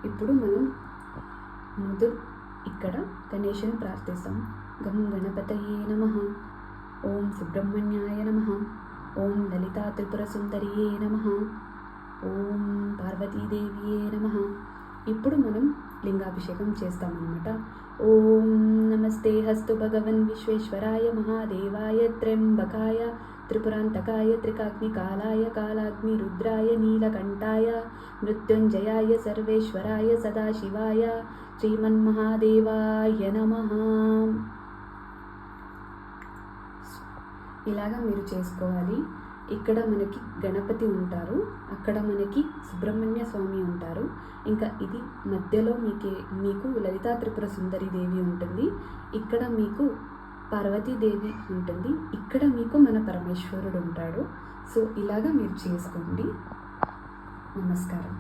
ఇప్పుడు మనం ఇక్కడ గణేశుని ప్రార్థిస్తాం. గం గణపతయే నమః, ఓం సుబ్రహ్మణ్యాయ నమః, ఓం లలితా త్రిపుర సుందరియే నమః, ఓం పార్వతీదేవియే నమః. ఇప్పుడు మనం లింగాభిషేకం చేస్తామన్నమాట. ఓం నమస్తే హస్తు భగవన్ విశ్వేశ్వరాయ మహాదేవాయ త్ర్యంబకాయ త్రిపురాంతకాయ త్రికాగ్నికాలాయ కాలాగ్ని రుద్రాయ నీలకంఠాయ మృత్యుంజయాయ సర్వేశ్వరాయ సదాశివాయ శ్రీమన్మహాదేవాయ నమః. ఇలాగా మీరు చేసుకోవాలి. ఇక్కడ మనకి గణపతి ఉంటారు, అక్కడ మనకి సుబ్రహ్మణ్య స్వామి ఉంటారు, ఇంకా ఇది మధ్యలో మీకు లలితా త్రిపుర సుందరి దేవి ఉంటుంది, ఇక్కడ మీకు పార్వతీదేవి ఉంటుంది, ఇక్కడ మీకు మన పరమేశ్వరుడు ఉంటాడు. సో ఇలాగా మీరు చేసుకోండి. నమస్కారం.